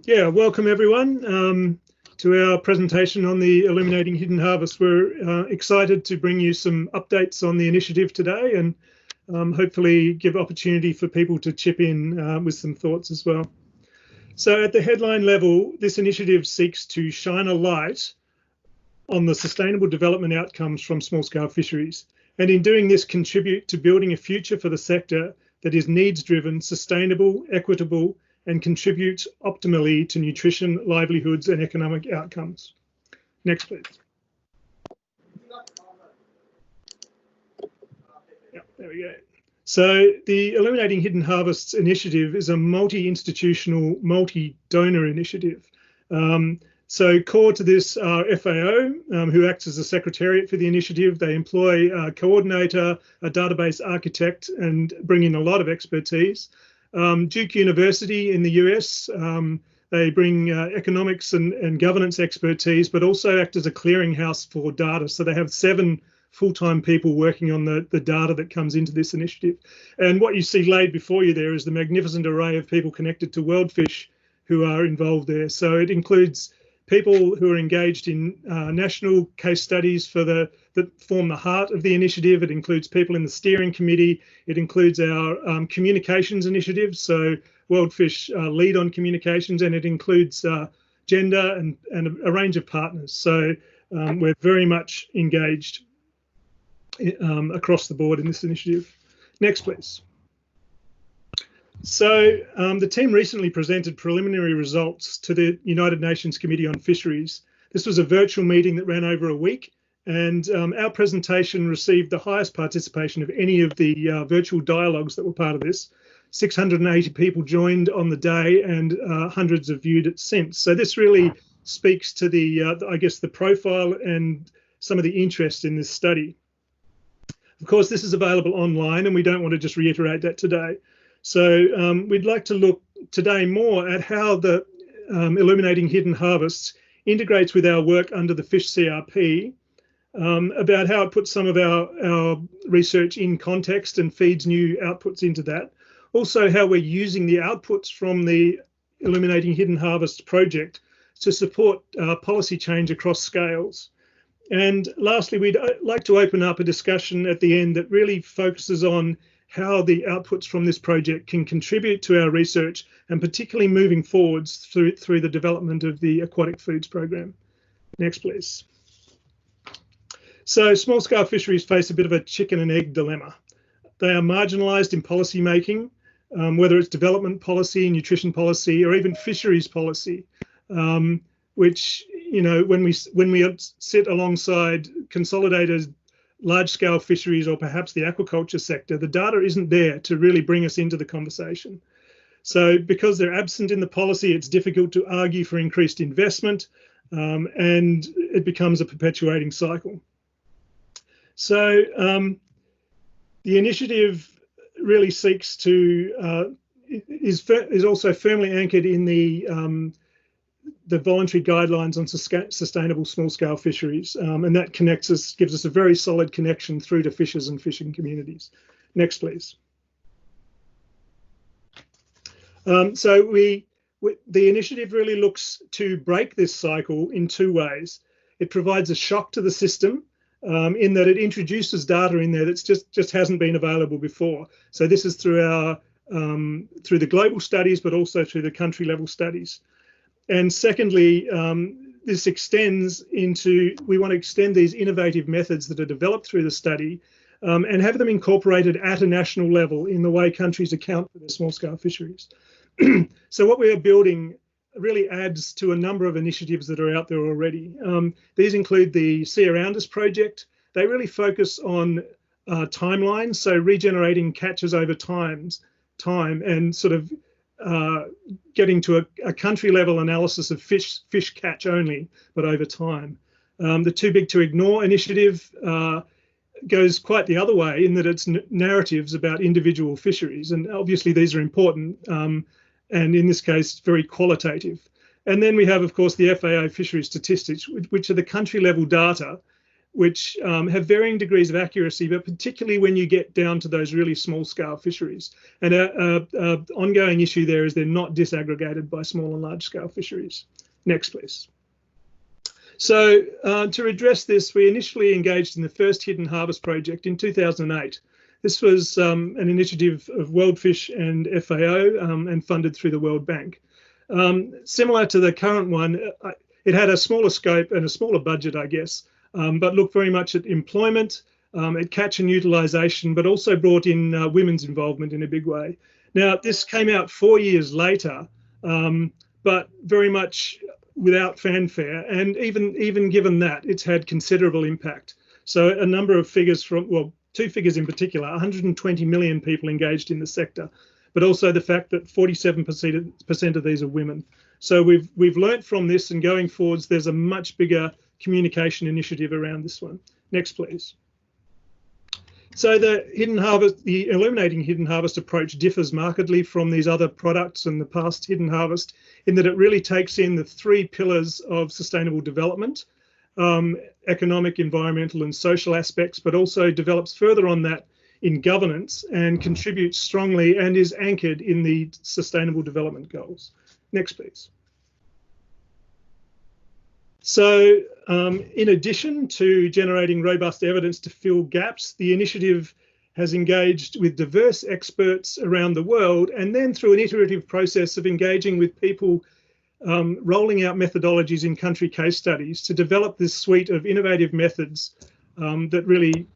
Yeah, welcome everyone to our presentation on the Illuminating Hidden Harvest. We're excited to bring you some updates on the initiative today and hopefully give opportunity for people to chip in with some thoughts as well. So at the headline level, this initiative seeks to shine a light on the sustainable development outcomes from small-scale fisheries, and in doing this contribute to building a future for the sector that is needs-driven, sustainable, equitable, and contributes optimally to nutrition, livelihoods, and economic outcomes. Next, please. Yeah, there we go. So the Illuminating Hidden Harvests initiative is a multi-institutional, multi-donor initiative. So core to this are FAO, who acts as a secretariat for the initiative. They employ a coordinator, a database architect, and bring in a lot of expertise. Duke University in the US, they bring economics and governance expertise, but also act as a clearinghouse for data. So they have 7 full-time people working on the data that comes into this initiative. And what you see laid before you there is the magnificent array of people connected to WorldFish who are involved there. So it includes people who are engaged in national case studies that form the heart of the initiative. It includes people in the steering committee. It includes our communications initiative. So WorldFish lead on communications, and it includes gender and a range of partners. So we're very much engaged across the board in this initiative. Next, please. So the team recently presented preliminary results to the United Nations Committee on Fisheries. This was a virtual meeting that ran over a week, and our presentation received the highest participation of any of the virtual dialogues that were part of this. 680 people joined on the day, and hundreds have viewed it since. So this really speaks to I guess, the profile and some of the interest in this study. Of course, this is available online, and we don't want to just reiterate that today. So we'd like to look today more at how the Illuminating Hidden Harvests integrates with our work under the Fish CRP, about how it puts some of our research in context and feeds new outputs into that. Also, how we're using the outputs from the Illuminating Hidden Harvest project to support policy change across scales. And lastly, we'd like to open up a discussion at the end that really focuses on how the outputs from this project can contribute to our research, and particularly moving forwards through the development of the aquatic foods program. Next, please. So small-scale fisheries face a bit of a chicken and egg dilemma. They are marginalised in policy making, whether it's development policy, nutrition policy, or even fisheries policy, which, you know, when we sit alongside consolidated large-scale fisheries or perhaps the aquaculture sector, the data isn't there to really bring us into the conversation. So because they're absent in the policy, it's difficult to argue for increased investment, and it becomes a perpetuating cycle. So the initiative really seeks to, is also firmly anchored in the voluntary guidelines on sustainable small-scale fisheries, and that connects us, gives us a very solid connection through to fishers and fishing communities. Next, please. So the initiative really looks to break this cycle in 2 ways. It provides a shock to the system in that it introduces data in there that's just hasn't been available before. So this is through our through the global studies, but also through the country level studies. And secondly, this extends into, we want to extend these innovative methods that are developed through the study and have them incorporated at a national level in the way countries account for their small-scale fisheries. So what we are building really adds to a number of initiatives that are out there already. These include the Sea Around Us project. They really focus on timelines, so regenerating catches over time and sort of getting to a country level analysis of fish catch only, but over time. The Too Big to Ignore initiative goes quite the other way in that it's narratives about individual fisheries, and obviously these are important, and in this case very qualitative. And then we have, of course, the FAO fisheries statistics, which are the country level data which have varying degrees of accuracy, but particularly when you get down to those really small-scale fisheries. And an ongoing issue there is they're not disaggregated by small and large-scale fisheries. Next, please. So to address this, we initially engaged in the first Hidden Harvest project in 2008. This was an initiative of WorldFish and FAO and funded through the World Bank. Similar to the current one, it had a smaller scope and a smaller budget, I guess, but looked very much at employment, at catch and utilisation, but also brought in women's involvement in a big way. Now, this came out 4 years later, but very much without fanfare, and even given that, it's had considerable impact. So a number of figures from, well, two figures in particular, 120 million people engaged in the sector, but also the fact that 47% of these are women. So we've learnt from this, and going forwards, there's a much bigger communication initiative around this one. Next, please. So the Illuminating Hidden Harvest approach differs markedly from these other products and the past Hidden Harvest in that it really takes in the 3 pillars of sustainable development, economic, environmental and social aspects, but also develops further on that in governance and contributes strongly and is anchored in the Sustainable Development Goals. Next, please. So in addition to generating robust evidence to fill gaps, the initiative has engaged with diverse experts around the world, and then through an iterative process of engaging with people rolling out methodologies in country case studies to develop this suite of innovative methods that really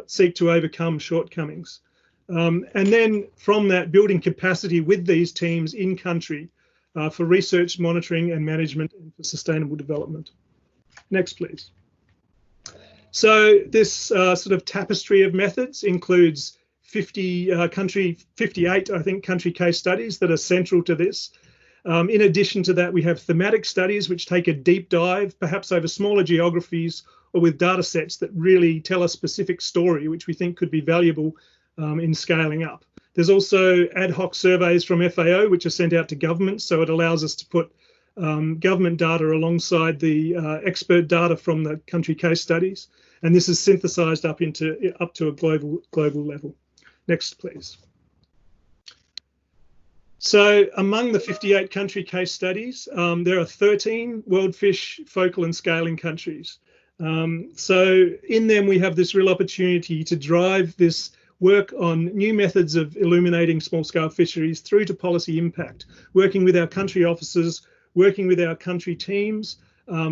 seek to overcome shortcomings. And then from that, building capacity with these teams in country for research, monitoring and management and for sustainable development. Next, please. So this sort of tapestry of methods includes 58, I think, country case studies that are central to this. In addition to that, we have thematic studies which take a deep dive, perhaps over smaller geographies or with data sets that really tell a specific story, which we think could be valuable in scaling up. There's also ad hoc surveys from FAO, which are sent out to governments, so it allows us to put government data alongside the expert data from the country case studies, and this is synthesised up to a global level. Next, please. So among the 58 country case studies, there are 13 WorldFish focal and scaling countries. So in them, we have this real opportunity to drive this work on new methods of illuminating small-scale fisheries through to policy impact, working with our country officers, working with our country teams,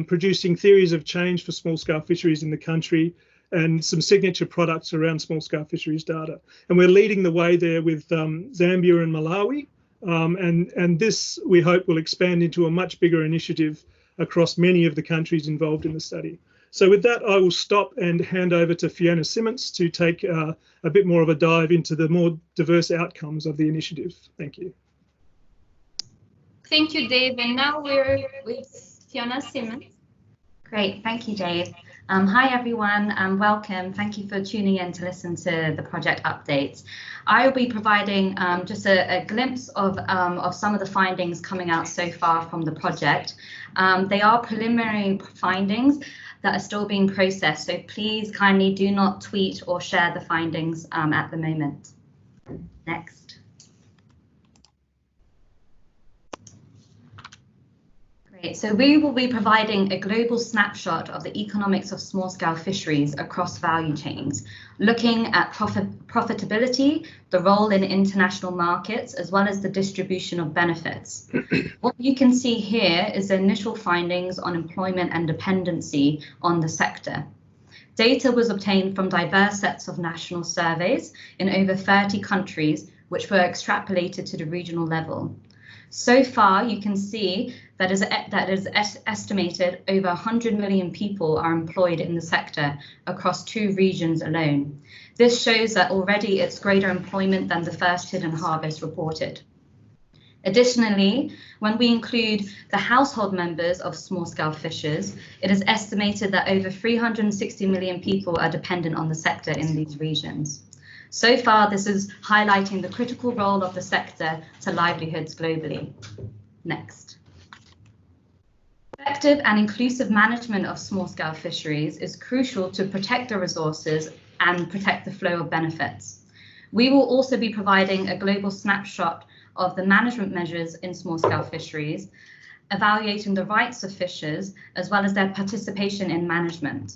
producing theories of change for small-scale fisheries in the country, and some signature products around small-scale fisheries data. And we're leading the way there with Zambia and Malawi, and this, we hope, will expand into a much bigger initiative across many of the countries involved in the study. So with that, I will stop and hand over to Fiona Simmance to take a bit more of a dive into the more diverse outcomes of the initiative. Thank you. Thank you, Dave. And now we're with Fiona Simmance. Great, thank you, Dave. Hi, everyone, and welcome. Thank you for tuning in to listen to the project updates. I will be providing just a glimpse of some of the findings coming out so far from the project. They are preliminary findings that are still being processed, so please kindly do not tweet or share the findings at the moment. Next. Great, so we will be providing a global snapshot of the economics of small-scale fisheries across value chains, looking at profitability, the role in international markets, as well as the distribution of benefits. What you can see here is the initial findings on employment and dependency on the sector. Data was obtained from diverse sets of national surveys in over 30 countries, which were extrapolated to the regional level. So far, you can see that is estimated over 100 million people are employed in the sector across 2 regions alone. This shows that already it's greater employment than the first Hidden Harvest reported. Additionally, when we include the household members of small-scale fishers, it is estimated that over 360 million people are dependent on the sector in these regions. So far, this is highlighting the critical role of the sector to livelihoods globally. Next. Effective and inclusive management of small-scale fisheries is crucial to protect the resources and protect the flow of benefits. We will also be providing a global snapshot of the management measures in small-scale fisheries, evaluating the rights of fishers, as well as their participation in management.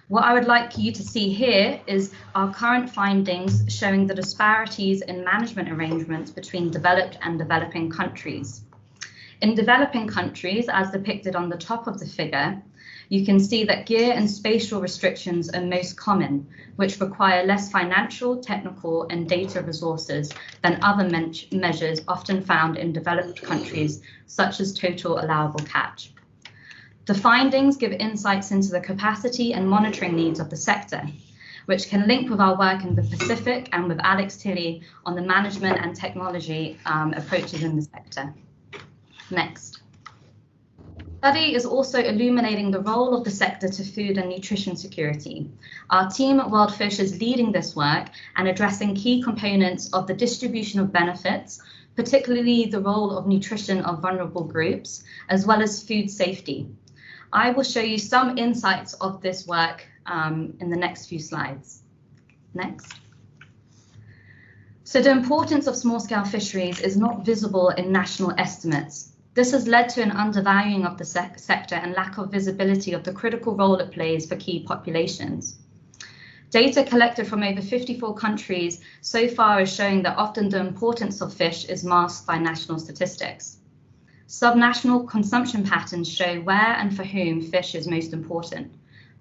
What I would like you to see here is our current findings showing the disparities in management arrangements between developed and developing countries. In developing countries, as depicted on the top of the figure, you can see that gear and spatial restrictions are most common, which require less financial, technical, and data resources than other measures often found in developed countries, such as total allowable catch. The findings give insights into the capacity and monitoring needs of the sector, which can link with our work in the Pacific and with Alex Tilley on the management and technology approaches in the sector. Next. The study is also illuminating the role of the sector to food and nutrition security. Our team at WorldFish is leading this work and addressing key components of the distribution of benefits, particularly the role of nutrition of vulnerable groups, as well as food safety. I will show you some insights of this work in the next few slides. Next. So the importance of small-scale fisheries is not visible in national estimates. This has led to an undervaluing of the sector and lack of visibility of the critical role it plays for key populations. Data collected from over 54 countries so far is showing that often the importance of fish is masked by national statistics. Subnational consumption patterns show where and for whom fish is most important.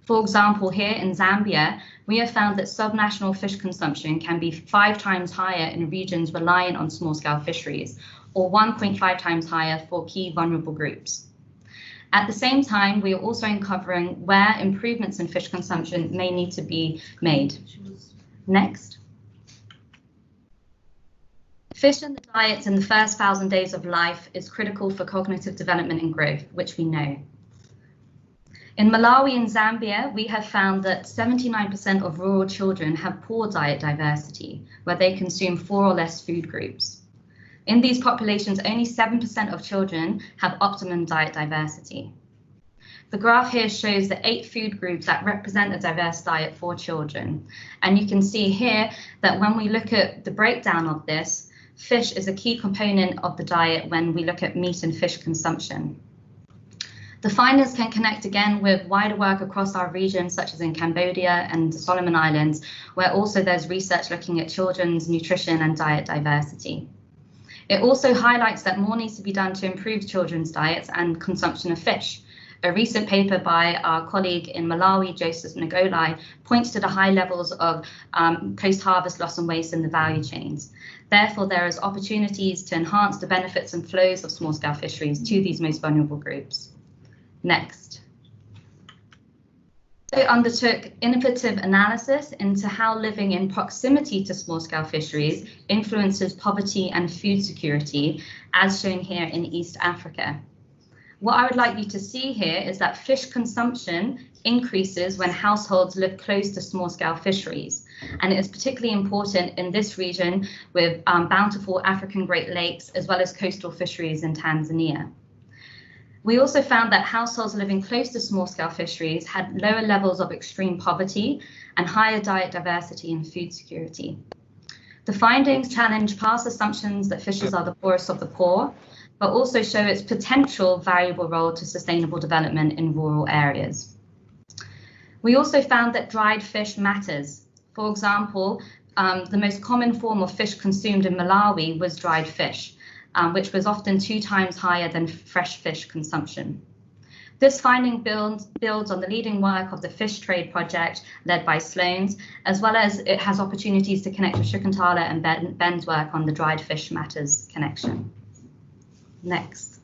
For example, here in Zambia, we have found that subnational fish consumption can be 5 times higher in regions reliant on small-scale fisheries, or 1.5 times higher for key vulnerable groups. At the same time, we are also uncovering where improvements in fish consumption may need to be made. Next. Fish in the diets in the first 1,000 days of life is critical for cognitive development and growth, which we know. In Malawi and Zambia, we have found that 79% of rural children have poor diet diversity, where they consume 4 or less food groups. In these populations, only 7% of children have optimum diet diversity. The graph here shows the 8 food groups that represent a diverse diet for children. And you can see here that when we look at the breakdown of this, fish is a key component of the diet when we look at meat and fish consumption. The findings can connect again with wider work across our region, such as in Cambodia and the Solomon Islands, where also there's research looking at children's nutrition and diet diversity. It also highlights that more needs to be done to improve children's diets and consumption of fish. A recent paper by our colleague in Malawi, Joseph Ngolai, points to the high levels of post-harvest loss and waste in the value chains. Therefore, there is opportunities to enhance the benefits and flows of small-scale fisheries to these most vulnerable groups. Next. So undertook innovative analysis into how living in proximity to small-scale fisheries influences poverty and food security, as shown here in East Africa. What I would like you to see here is that fish consumption increases when households live close to small-scale fisheries, and it is particularly important in this region with bountiful African Great Lakes, as well as coastal fisheries in Tanzania. We also found that households living close to small-scale fisheries had lower levels of extreme poverty and higher diet diversity and food security. The findings challenge past assumptions that fishers are the poorest of the poor, but also show its potential valuable role to sustainable development in rural areas. We also found that dried fish matters. For example, the most common form of fish consumed in Malawi was dried fish, which was often 2 times higher than fresh fish consumption. This finding builds on the leading work of the Fish Trade Project led by Sloan's, as well as it has opportunities to connect with Shukantala and Ben's work on the dried fish matters connection. Next.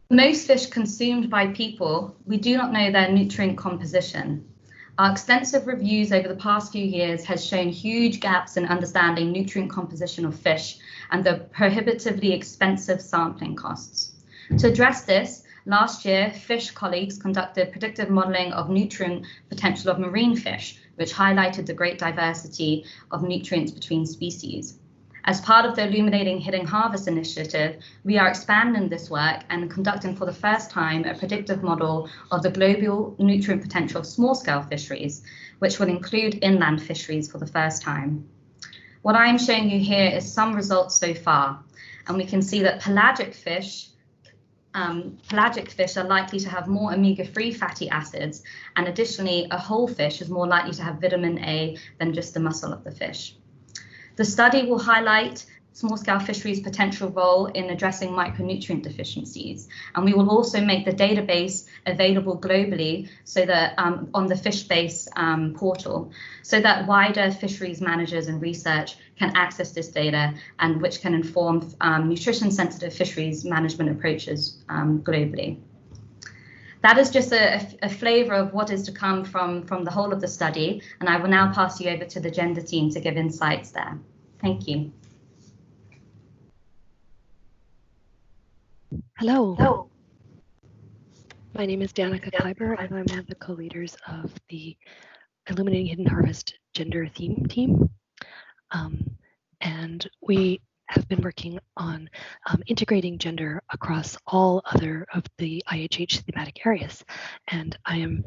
Most fish consumed by people, we do not know their nutrient composition. Our extensive reviews over the past few years has shown huge gaps in understanding nutrient composition of fish and the prohibitively expensive sampling costs. To address this, last year, Fish colleagues conducted predictive modelling of nutrient potential of marine fish, which highlighted the great diversity of nutrients between species. As part of the Illuminating Hidden Harvest initiative, we are expanding this work and conducting for the first time a predictive model of the global nutrient potential of small-scale fisheries, which will include inland fisheries for the first time. What I am showing you here is some results so far, and we can see that pelagic fish are likely to have more omega-3 fatty acids, and additionally, a whole fish is more likely to have vitamin A than just the muscle of the fish. The study will highlight small-scale fisheries' potential role in addressing micronutrient deficiencies, and we will also make the database available globally so that on the FishBase portal, so that wider fisheries managers and research can access this data, and which can inform nutrition-sensitive fisheries management approaches globally. That is just a flavour of what is to come from the whole of the study, and I will now pass you over to the gender team to give insights there. Thank you. Hello. My name is Danika Kleiber, and I'm one of the co-leaders of the Illuminating Hidden Harvest gender theme team. And we have been working on integrating gender across all other of the IHH thematic areas. And I am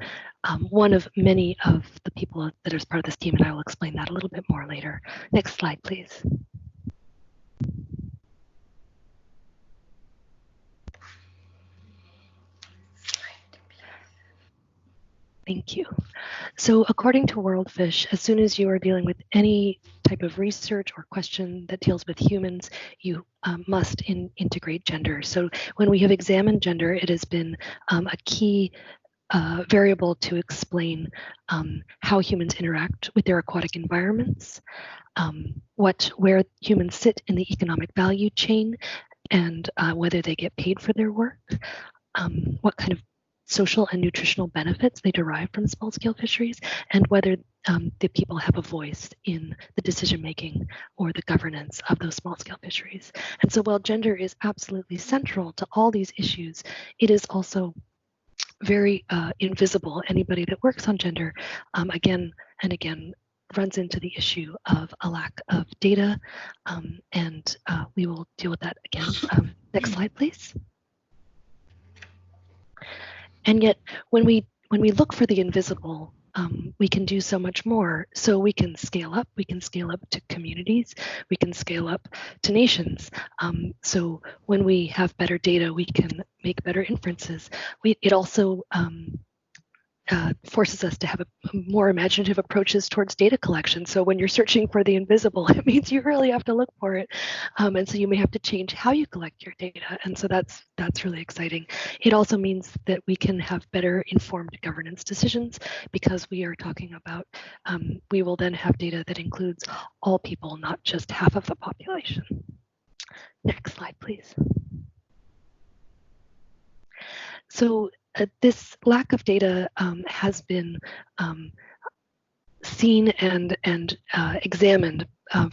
one of many of the people that are part of this team, and I will explain that a little bit more later. Next slide, please. Thank you. So according to WorldFish, as soon as you are dealing with any type of research or question that deals with humans, you must integrate gender. So when we have examined gender, it has been a key variable to explain how humans interact with their aquatic environments, where humans sit in the economic value chain, and whether they get paid for their work, what kind of social and nutritional benefits they derive from small-scale fisheries, and whether the people have a voice in the decision-making or the governance of those small-scale fisheries. And so while gender is absolutely central to all these issues, it is also very invisible. Anybody that works on gender, again and again, runs into the issue of a lack of data, and we will deal with that again. Next slide, please. And yet, when we look for the invisible, we can do so much more. So we can scale up. We can scale up to communities. We can scale up to nations. So when we have better data, we can make better inferences. It also forces us to have more imaginative approaches towards data collection. So when you're searching for the invisible, it means you really have to look for it. And so you may have to change how you collect your data. And so that's really exciting. It also means that we can have better informed governance decisions, because we are talking about, we will then have data that includes all people, not just half of the population. Next slide, please. So this lack of data has been seen and examined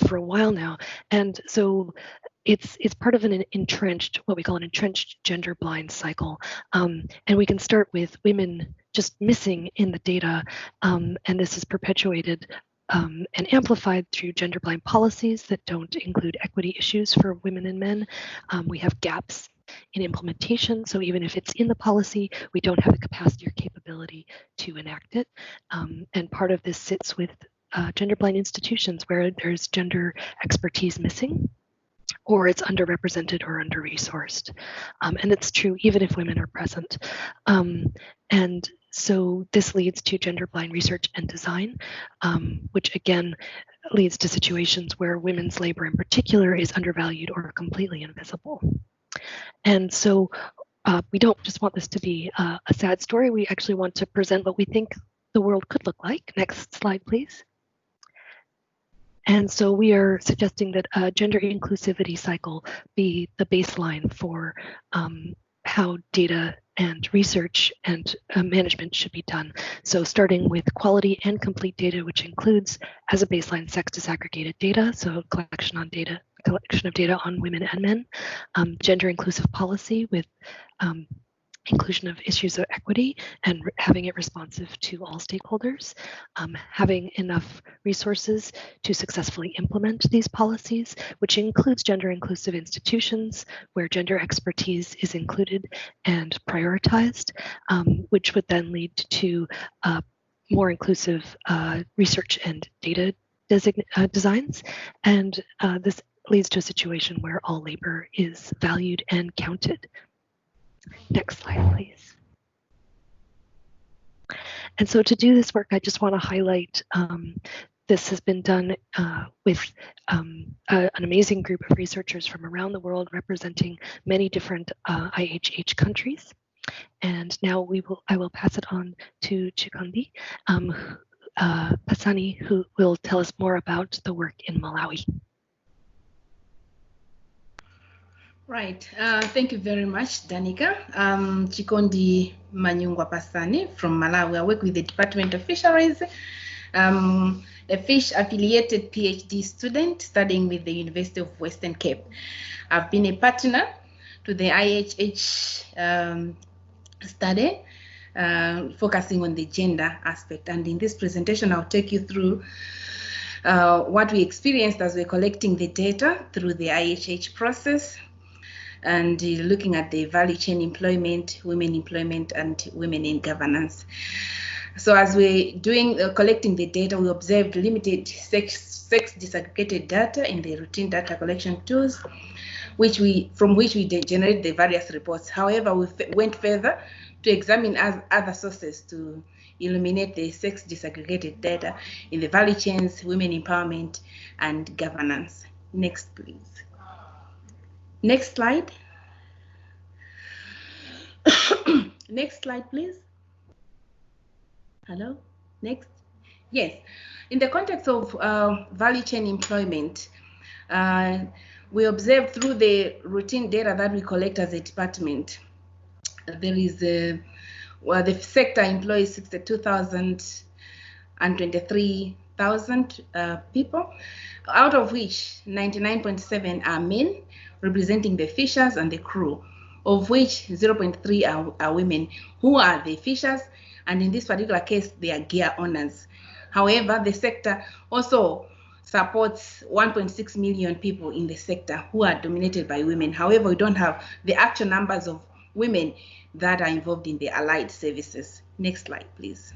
for a while now, and so it's part of an entrenched, what we call an entrenched gender blind cycle, and we can start with women just missing in the data, and this is perpetuated and amplified through gender blind policies that don't include equity issues for women and men. We have gaps in implementation, so even if it's in the policy, we don't have the capacity or capability to enact it. And part of this sits with gender blind institutions where there's gender expertise missing, or it's underrepresented or under-resourced. And it's true even if women are present. And so this leads to gender blind research and design, which again leads to situations where women's labor in particular is undervalued or completely invisible. And so we don't just want this to be a sad story. We actually want to present what we think the world could look like. Next slide, please. And so we are suggesting that a gender inclusivity cycle be the baseline for how data and research and management should be done. So starting with quality and complete data, which includes as a baseline sex disaggregated data, so collection of data on women and men, gender inclusive policy with inclusion of issues of equity and having it responsive to all stakeholders, having enough resources to successfully implement these policies, which includes gender inclusive institutions where gender expertise is included and prioritized, which would then lead to more inclusive research and data designs. And this leads to a situation where all labor is valued and counted. Next slide, please. And so to do this work, I just want to highlight this has been done with an amazing group of researchers from around the world representing many different IHH countries. And now I will pass it on to Chikondi, Pasani, who will tell us more about the work in Malawi. Right, thank you very much, Danika. Chikondi Manyungwa Pasani from Malawi. I work with the Department of Fisheries, a fish affiliated PhD student studying with the University of Western Cape. I've been a partner to the IHH study, focusing on the gender aspect. And in this presentation, I'll take you through what we experienced as we're collecting the data through the IHH process, and looking at the value chain employment, and women in governance. So as we're doing collecting the data, we observed limited sex disaggregated data in the routine data collection tools, from which we generate the various reports. However, we went further to examine other sources to illuminate the sex disaggregated data in the value chains, women empowerment, and governance. Next, please. Next slide. Next slide, please. Hello? Next. Yes. In the context of value chain employment, we observed through the routine data that we collect as a department, there is the sector employs 62,023,000 people, out of which 99.7 are men, representing the fishers and the crew, of which 0.3 are women, who are the fishers, and in this particular case, they are gear owners. However, the sector also supports 1.6 million people in the sector who are dominated by women. However, we don't have the actual numbers of women that are involved in the allied services. Next slide, please.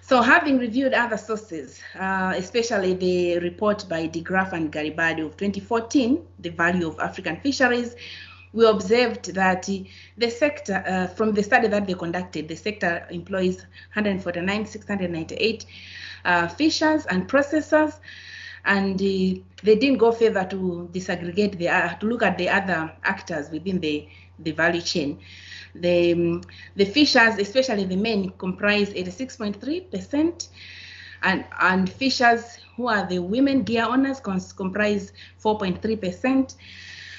So having reviewed other sources, especially the report by De Graaf and Garibaldi of 2014, The Value of African Fisheries, we observed that the sector, from the study that they conducted, the sector employs 149,698 fishers and processors, and they didn't go further to disaggregate to look at the other actors within the value chain. The fishers, especially the men, comprise 86.3%, and fishers who are the women gear owners comprise 4.3%,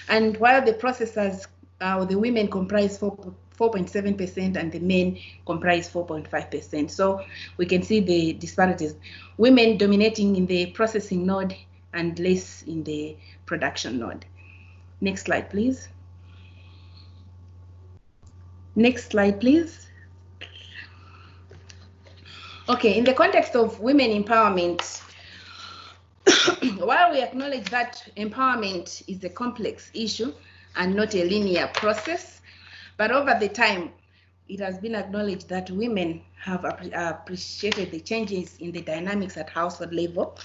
and while the processors, the women comprise 4.7% and the men comprise 4.5%. So we can see the disparities. Women dominating in the processing node and less in the production node. Next slide, please. Next slide, please. Okay, in the context of women empowerment, while we acknowledge that empowerment is a complex issue and not a linear process, but over the time, it has been acknowledged that women have appreciated the changes in the dynamics at household level,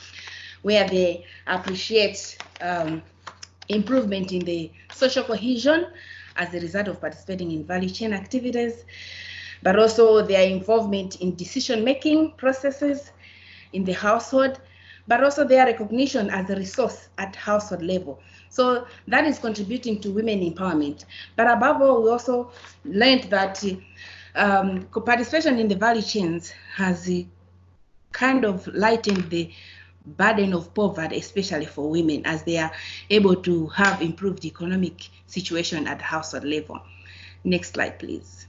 where they appreciate improvement in the social cohesion as a result of participating in value chain activities, but also their involvement in decision-making processes in the household, but also their recognition as a resource at household level. So that is contributing to women empowerment. But above all, we also learned that participation in the value chains has kind of lightened the burden of poverty, especially for women, as they are able to have improved economic situation at the household level. Next slide, please.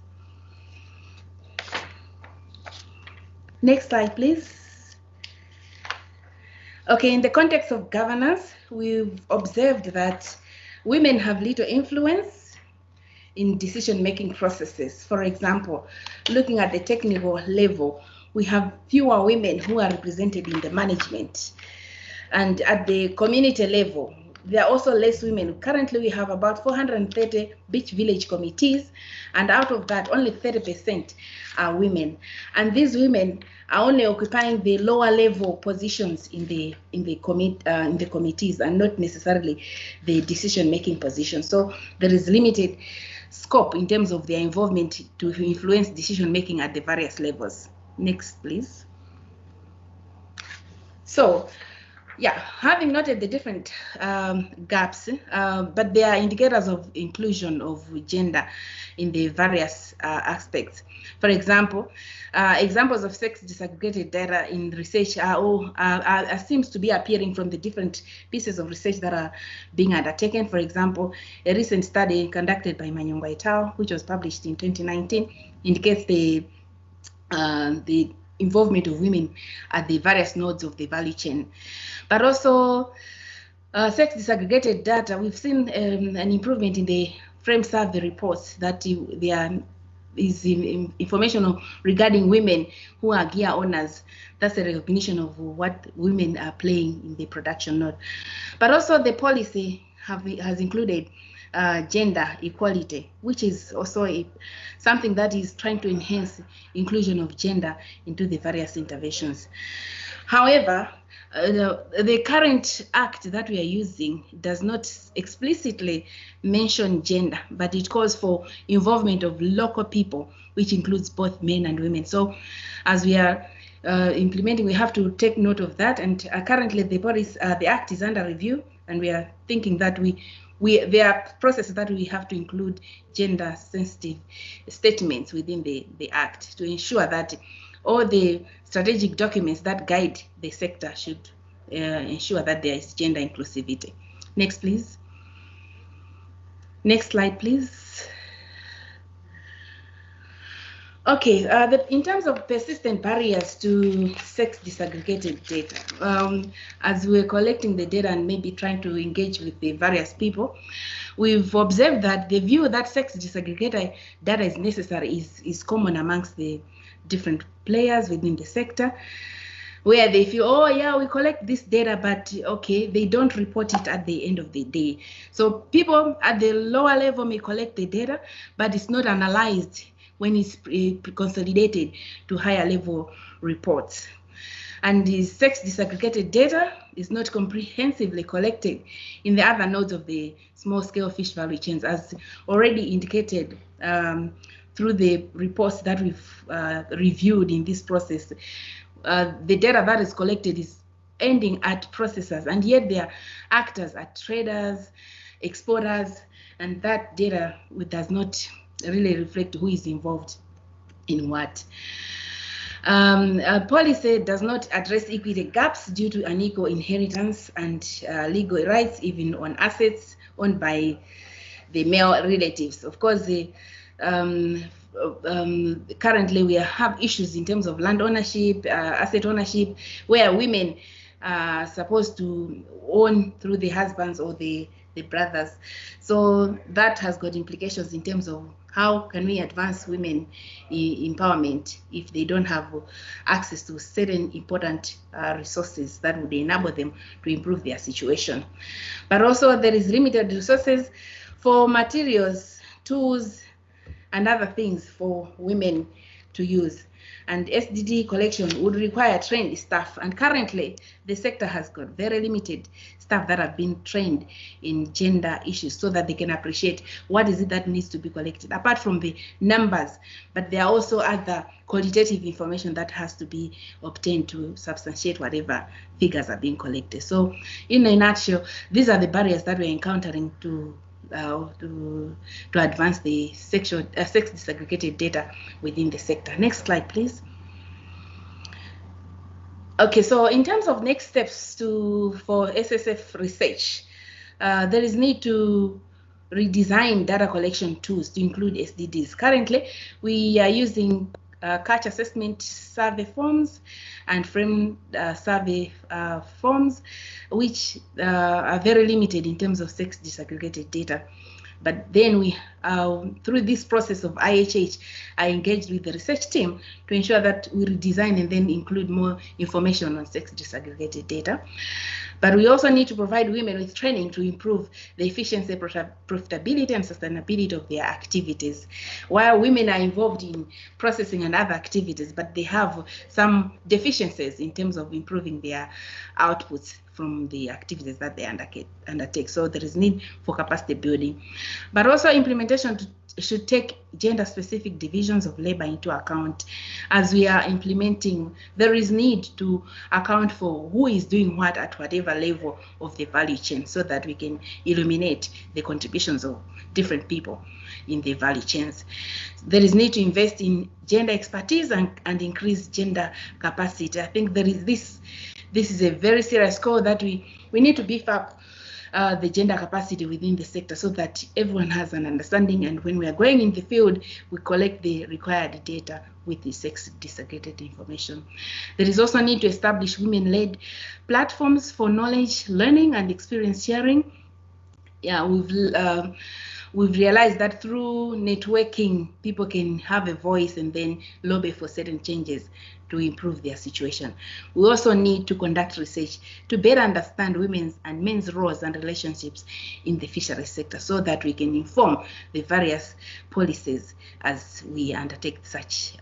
Next slide, please. Okay, in the context of governance, we've observed that women have little influence in decision-making processes. For example, looking at the technical level, we have fewer women who are represented in the management. And at the community level, there are also less women. Currently, we have about 430 beach village committees, and out of that, only 30% are women. And these women are only occupying the lower level positions in the committees, and not necessarily the decision-making positions. So there is limited scope in terms of their involvement to influence decision-making at the various levels. Next, please. So, yeah, having noted the different gaps, but they are indicators of inclusion of gender in the various aspects. For example, examples of sex disaggregated data in research seems to be appearing from the different pieces of research that are being undertaken. For example, a recent study conducted by Manyungwa et al., which was published in 2019, indicates the involvement of women at the various nodes of the value chain. But also sex disaggregated data, we've seen an improvement in the frame survey reports that there is information regarding women who are gear owners. That's a recognition of what women are playing in the production node. But also the policy has included gender equality, which is also something that is trying to enhance inclusion of gender into the various interventions. However, the current act that we are using does not explicitly mention gender, but it calls for involvement of local people, which includes both men and women. So as we are implementing, we have to take note of that. And currently the act is under review, and we are thinking that there are processes that we have to include gender-sensitive statements within the Act to ensure that all the strategic documents that guide the sector should ensure that there is gender inclusivity. Next, please. Next slide, please. Okay, in terms of persistent barriers to sex disaggregated data, as we're collecting the data and maybe trying to engage with the various people, we've observed that the view that sex disaggregated data is necessary is common amongst the different players within the sector, where they feel, oh yeah, we collect this data, but okay, they don't report it at the end of the day. So people at the lower level may collect the data, but it's not analyzed when it's consolidated to higher level reports. And the sex disaggregated data is not comprehensively collected in the other nodes of the small scale fish value chains, as already indicated through the reports that we've reviewed in this process. The data that is collected is ending at processors, and yet they are actors at traders, exporters, and that data does not really reflect who is involved in what. Policy does not address equity gaps due to unequal inheritance and legal rights, even on assets owned by the male relatives. Of course, currently we have issues in terms of land ownership, asset ownership, where women are supposed to own through the husbands or the brothers. So that has got implications in terms of how can we advance women empowerment if they don't have access to certain important resources that would enable them to improve their situation. But also there is limited resources for materials, tools, and other things for women to use. And SDD collection would require trained staff. And currently, the sector has got very limited staff that have been trained in gender issues so that they can appreciate what is it that needs to be collected, apart from the numbers. But there are also other qualitative information that has to be obtained to substantiate whatever figures are being collected. So in a nutshell, these are the barriers that we're encountering to advance the sex disaggregated data within the sector. Next slide, please. Okay, so in terms of next steps for SSF research, there is need to redesign data collection tools to include SDDs. Currently, we are using catch assessment survey forms and frame survey forms, which are very limited in terms of sex disaggregated data. But then we, through this process of IHH, I engaged with the research team to ensure that we redesign and then include more information on sex disaggregated data. But we also need to provide women with training to improve the efficiency, profitability, and sustainability of their activities. While women are involved in processing and other activities, but they have some deficiencies in terms of improving their outputs from the activities that they undertake. So there is need for capacity building. But also implementation should take gender-specific divisions of labor into account. As we are implementing, there is need to account for who is doing what at whatever level of the value chain so that we can illuminate the contributions of different people in the value chains. There is need to invest in gender expertise and increase gender capacity. I think there is this is a very serious call that we need to beef up the gender capacity within the sector so that everyone has an understanding, and when we are going in the field, we collect the required data with the sex disaggregated information. There is also need to establish women-led platforms for knowledge, learning, and experience sharing. Yeah, we've realized that through networking, people can have a voice and then lobby for certain changes to improve their situation. We also need to conduct research to better understand women's and men's roles and relationships in the fisheries sector so that we can inform the various policies as we undertake such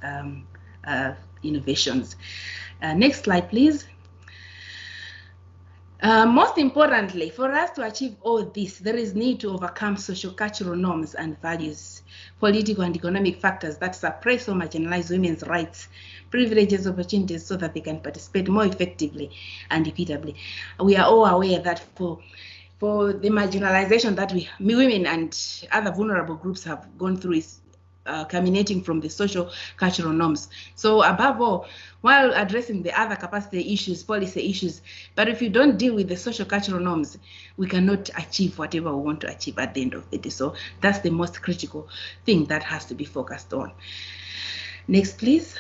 innovations. Next slide, please. Most importantly, for us to achieve all this, there is need to overcome socio-cultural norms and values, political and economic factors that suppress or marginalize women's rights, privileges, opportunities so that they can participate more effectively and equitably. We are all aware that for the marginalization that women and other vulnerable groups have gone through is culminating from the social cultural norms. So above all, while addressing the other capacity issues, policy issues, but if you don't deal with the social cultural norms, we cannot achieve whatever we want to achieve at the end of the day. So that's the most critical thing that has to be focused on. Next, please.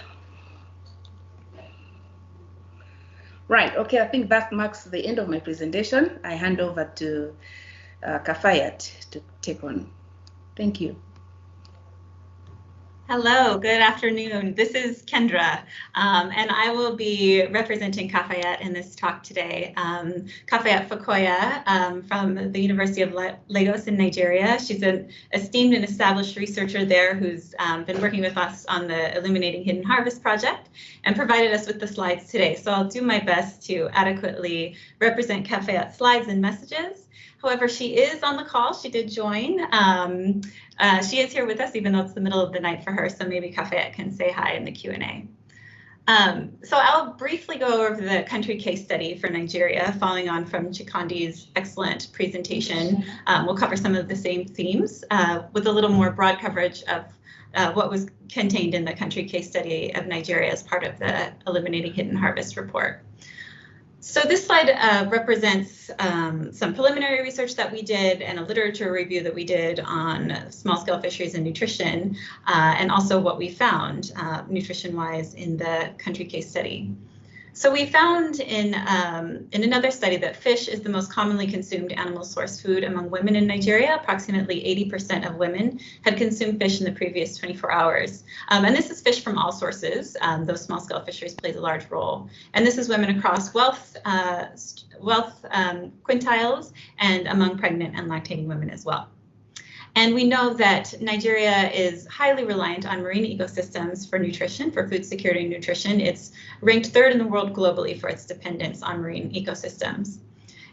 Right, okay, I think that marks the end of my presentation. I hand over to Kafayat to take on. Thank you. Hello, good afternoon. This is Kendra, and I will be representing Kafayat in this talk today. Kafayat Fakoya from the University of Lagos in Nigeria. She's an esteemed and established researcher there who's been working with us on the Illuminating Hidden Harvest project and provided us with the slides today. So I'll do my best to adequately represent Kafayat's slides and messages. However, she is on the call. She did join. She is here with us, even though it's the middle of the night for her. So maybe Kafayat can say hi in the Q&A. So I'll briefly go over the country case study for Nigeria, following on from Chikondi's excellent presentation. We'll cover some of the same themes with a little more broad coverage of what was contained in the country case study of Nigeria as part of the Illuminating Hidden Harvest report. So this slide represents some preliminary research that we did and a literature review that we did on small-scale fisheries and nutrition, and also what we found nutrition-wise in the country case study. So we found in another study that fish is the most commonly consumed animal source food among women in Nigeria. Approximately 80% of women had consumed fish in the previous 24 hours. And this is fish from all sources. Those small-scale fisheries plays a large role. And this is women across wealth quintiles and among pregnant and lactating women as well. And we know that Nigeria is highly reliant on marine ecosystems for nutrition, for food security and nutrition. It's ranked third in the world globally for its dependence on marine ecosystems.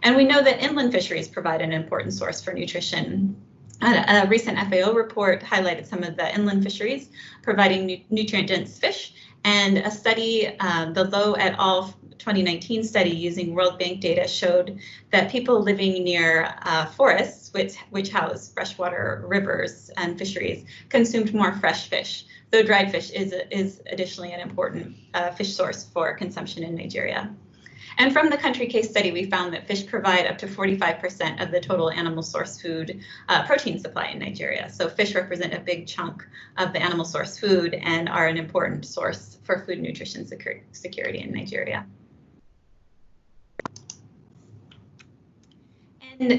And we know that inland fisheries provide an important source for nutrition. A recent FAO report highlighted some of the inland fisheries providing nutrient-dense fish, and a study, the Lowe et al. 2019 study using World Bank data showed that people living near forests, which house freshwater rivers and fisheries, consumed more fresh fish, though dried fish is additionally an important fish source for consumption in Nigeria. And from the country case study, we found that fish provide up to 45% of the total animal source food protein supply in Nigeria. So fish represent a big chunk of the animal source food and are an important source for food nutrition security in Nigeria.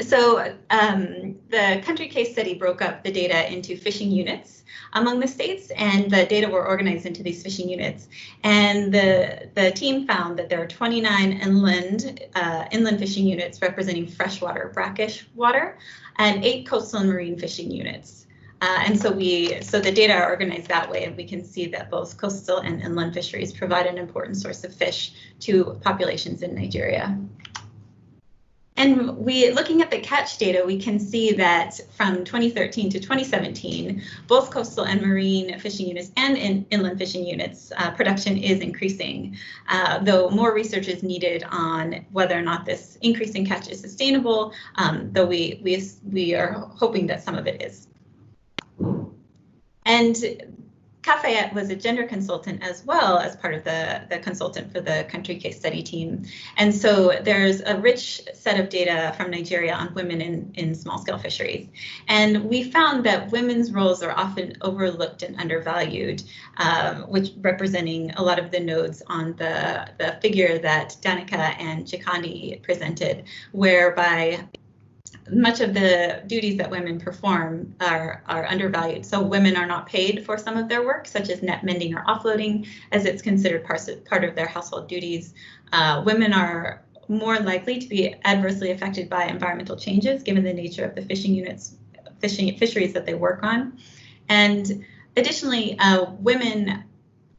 so the country case study broke up the data into fishing units among the states, and the data were organized into these fishing units. And the team found that there are 29 inland fishing units representing freshwater brackish water, and 8 coastal and marine fishing units. And so the data are organized that way, and we can see that both coastal and inland fisheries provide an important source of fish to populations in Nigeria. And looking at the catch data, we can see that from 2013 to 2017, both coastal and marine fishing units and inland fishing units production is increasing, though more research is needed on whether or not this increase in catch is sustainable, though we are hoping that some of it is. And Kafayat was a gender consultant as well as part of the consultant for the country case study team. And so there's a rich set of data from Nigeria on women in small-scale fisheries. And we found that women's roles are often overlooked and undervalued, which representing a lot of the nodes on the figure that Danika and Chikondi presented, whereby much of the duties that women perform are undervalued. So women are not paid for some of their work, such as net mending or offloading, as it's considered part of their household duties. Women are more likely to be adversely affected by environmental changes, given the nature of the fisheries that they work on. And additionally, women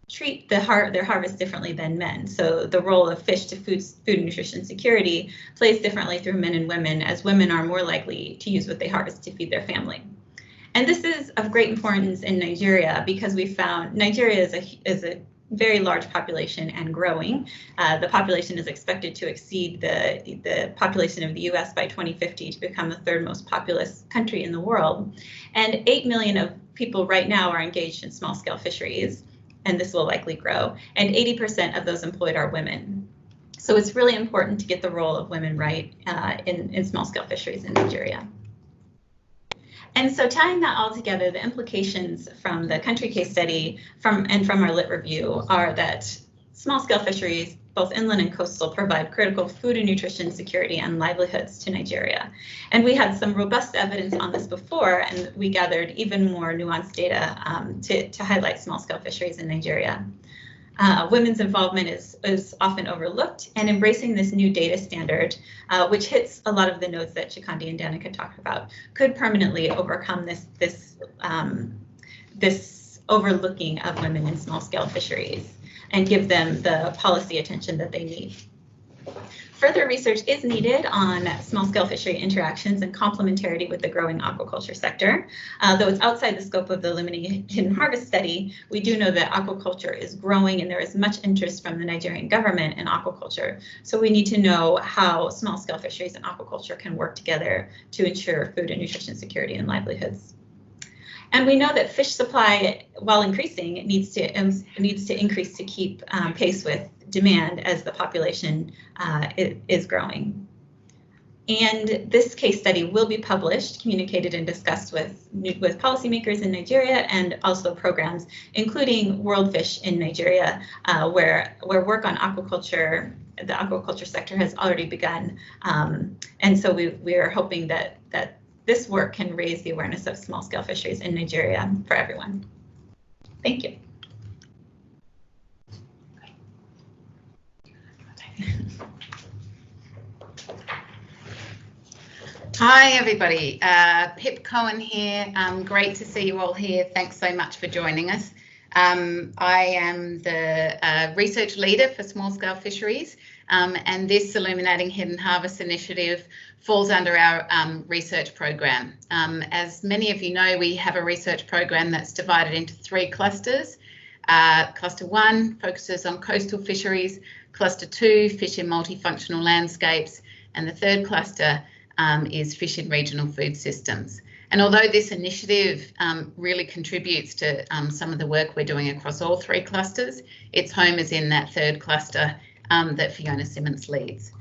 treat their harvest differently than men. So the role of fish to food and nutrition security plays differently through men and women, as women are more likely to use what they harvest to feed their family. And this is of great importance in Nigeria because we found Nigeria is a very large population and growing. The population is expected to exceed the population of the US by 2050 to become the 3rd most populous country in the world. And 8 million of people right now are engaged in small-scale fisheries, and this will likely grow. And 80% of those employed are women. So it's really important to get the role of women right in small-scale fisheries in Nigeria. And so tying that all together, the implications from the country case study and from our lit review are that small-scale fisheries, both inland and coastal, provide critical food and nutrition security and livelihoods to Nigeria. And we had some robust evidence on this before, and we gathered even more nuanced data to highlight small-scale fisheries in Nigeria. Women's involvement is often overlooked, and embracing this new data standard, which hits a lot of the nodes that Chikondi and Danika talked about, could permanently overcome this overlooking of women in small-scale fisheries and give them the policy attention that they need. Further research is needed on small-scale fishery interactions and complementarity with the growing aquaculture sector. Though it's outside the scope of the Illuminating Hidden Harvest study, we do know that aquaculture is growing and there is much interest from the Nigerian government in aquaculture. So we need to know how small-scale fisheries and aquaculture can work together to ensure food and nutrition security and livelihoods. And we know that fish supply, while increasing, it needs to increase to keep pace with demand as the population is growing. And this case study will be published, communicated, and discussed with policymakers in Nigeria and also programs, including WorldFish in Nigeria, where work on aquaculture, the aquaculture sector has already begun. And so we are hoping that this work can raise the awareness of small-scale fisheries in Nigeria for everyone. Thank you. Hi, everybody. Philippa Cohen here. Great to see you all here. Thanks so much for joining us. I am the research leader for small-scale fisheries, and this Illuminating Hidden Harvest initiative falls under our research program. As many of you know, we have a research program that's divided into 3 clusters. Cluster 1 focuses on coastal fisheries, Cluster 2, fish in multifunctional landscapes, and the 3rd cluster is fish in regional food systems. And although this initiative really contributes to some of the work we're doing across all 3 clusters, its home is in that 3rd cluster that Fiona Simmance leads.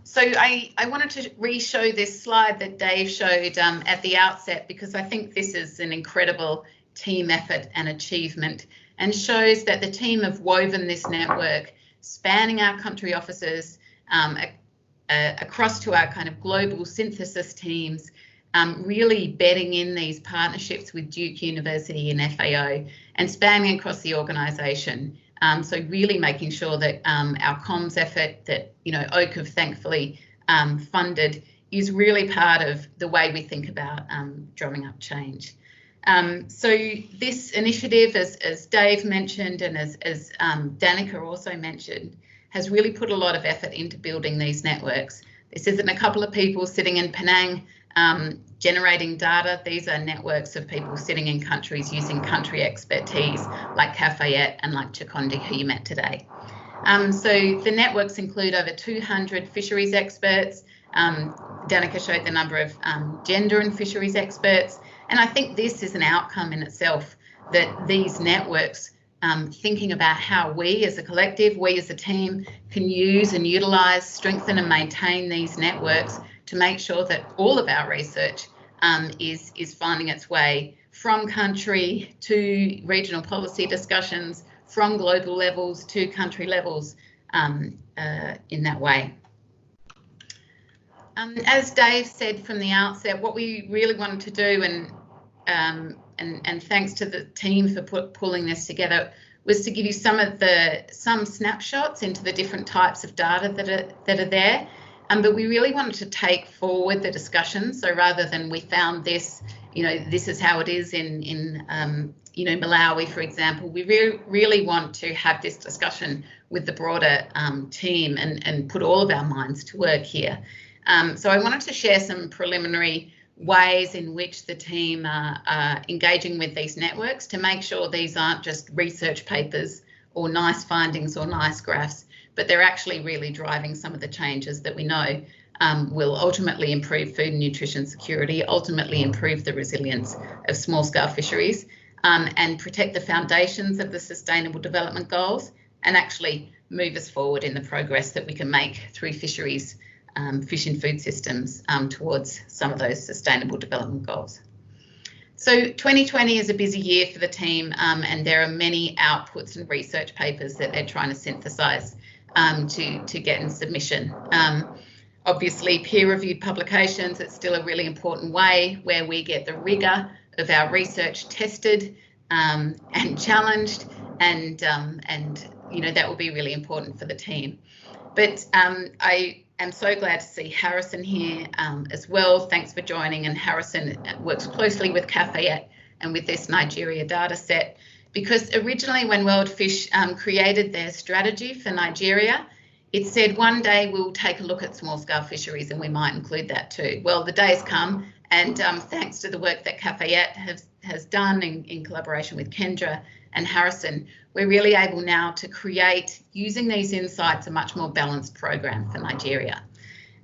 So I wanted to re-show this slide that Dave showed at the outset, because I think this is an incredible team effort and achievement, and shows that the team have woven this network spanning our country offices across to our kind of global synthesis teams, really bedding in these partnerships with Duke University and FAO and spanning across the organisation. So really making sure that our comms effort that, Oak have thankfully funded is really part of the way we think about drumming up change. So this initiative, as Dave mentioned and as Danika also mentioned, has really put a lot of effort into building these networks. This isn't a couple of people sitting in Penang generating data. These are networks of people sitting in countries using country expertise like Kafayat and like Chikondi, who you met today. So the networks include over 200 fisheries experts. Danika showed the number of gender and fisheries experts. And I think this is an outcome in itself, that these networks, thinking about how we as a collective, we as a team can use and utilise, strengthen and maintain these networks to make sure that all of our research is finding its way from country to regional policy discussions, from global levels to country levels in that way. As Dave said from the outset, what we really wanted to do, and thanks to the team for pulling this together, was to give you some snapshots into the different types of data that are there. But we really wanted to take forward the discussion. So rather than we found this, this is how it is in Malawi, for example, we really want to have this discussion with the broader team and put all of our minds to work here. So I wanted to share some preliminary ways in which the team are engaging with these networks to make sure these aren't just research papers or nice findings or nice graphs, but they're actually really driving some of the changes that we know will ultimately improve food and nutrition security, ultimately improve the resilience of small-scale fisheries, and protect the foundations of the Sustainable Development Goals, and actually move us forward in the progress that we can make through fisheries, fish and food systems towards some of those Sustainable Development Goals. So 2020 is a busy year for the team, and there are many outputs and research papers that they're trying to synthesise to get in submission. Obviously, peer-reviewed publications, it's still a really important way where we get the rigour of our research tested and challenged, and that will be really important for the team. But I am so glad to see Harrison here as well. Thanks for joining. And Harrison works closely with Kafayat and with this Nigeria data set, because originally when WorldFish created their strategy for Nigeria, it said one day we'll take a look at small-scale fisheries and we might include that too. Well, the day's come, and thanks to the work that Kafayat has done in collaboration with Kendra and Harrison, we're really able now to create, using these insights, a much more balanced program for Nigeria.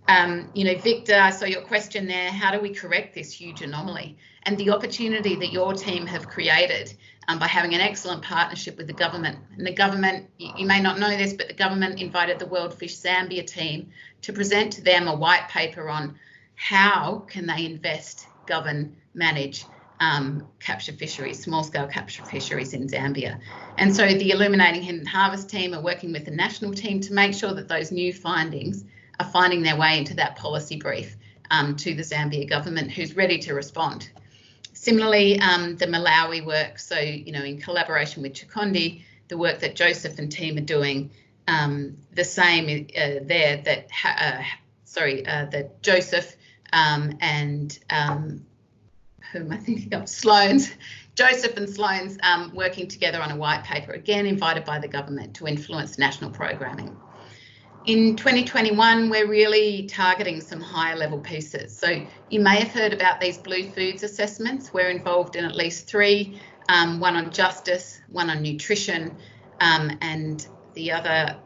Victor, I saw your question there, how do we correct this huge anomaly? And the opportunity that your team have created by having an excellent partnership with the government. And the government, you may not know this, but the government invited the WorldFish Zambia team to present to them a white paper on how can they invest, govern, manage capture fisheries, small-scale capture fisheries in Zambia. And so the Illuminating Hidden Harvest team are working with the national team to make sure that those new findings are finding their way into that policy brief to the Zambia government, who's ready to respond. Similarly, the Malawi work, so, in collaboration with Chikondi, the work that Joseph and team are doing, the same there, that Joseph and who am I thinking of? Joseph and Sloane's working together on a white paper, again invited by the government to influence national programming. In 2021, we're really targeting some higher level pieces. So you may have heard about these blue foods assessments. We're involved in at least 3, one on justice, one on nutrition, and the other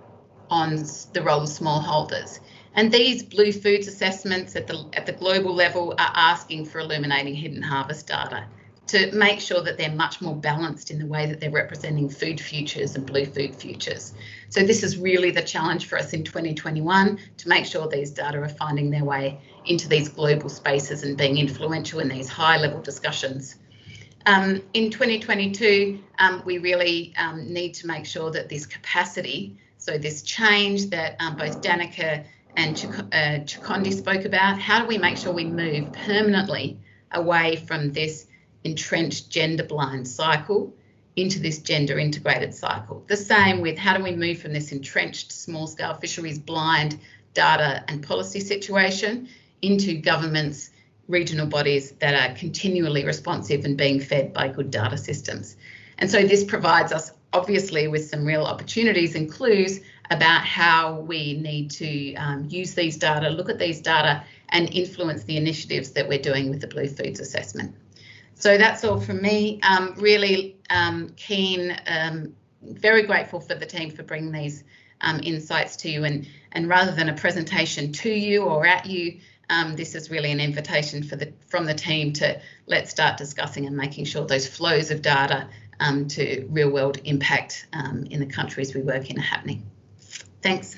on the role of smallholders. And these blue foods assessments at the global level are asking for illuminating hidden harvest data to make sure that they're much more balanced in the way that they're representing food futures and blue food futures. So this is really the challenge for us in 2021, to make sure these data are finding their way into these global spaces and being influential in these high level discussions. In 2022, we really need to make sure that this capacity, so this change that both Danika and Chikondi spoke about, how do we make sure we move permanently away from this entrenched gender blind cycle into this gender integrated cycle? The same with how do we move from this entrenched small scale fisheries blind data and policy situation into governments, regional bodies that are continually responsive and being fed by good data systems. And so this provides us obviously with some real opportunities and clues about how we need to use these data, look at these data and influence the initiatives that we're doing with the Blue Foods Assessment. So that's all from me. Really keen, very grateful for the team for bringing these insights to you, and rather than a presentation to you or at you, this is really an invitation from the team to let's start discussing and making sure those flows of data to real world impact in the countries we work in are happening. Thanks.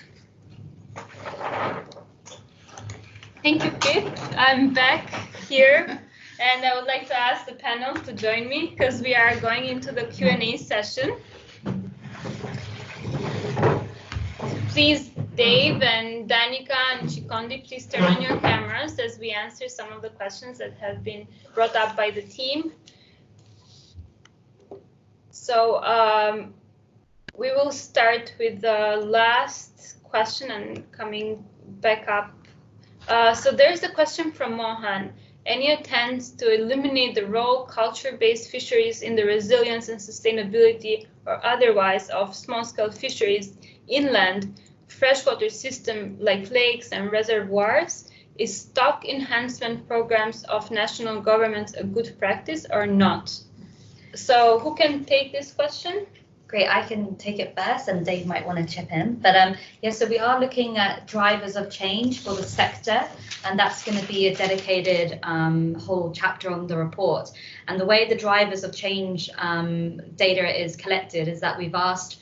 Thank you, Pip. I'm back here, and I would like to ask the panel to join me because we are going into the Q&A session. Please, Dave and Danika and Chikondi, please turn on your cameras as we answer some of the questions that have been brought up by the team. So we will start with the last question and coming back up. So there's a question from Mohan. Any attempts to eliminate the role culture-based fisheries in the resilience and sustainability or otherwise of small-scale fisheries inland freshwater system like lakes and reservoirs? Is stock enhancement programs of national governments a good practice or not? So who can take this question? Great, I can take it first and Dave might want to chip in. But yeah, so we are looking at drivers of change for the sector, and that's going to be a dedicated whole chapter on the report. And the way the drivers of change data is collected is that we've asked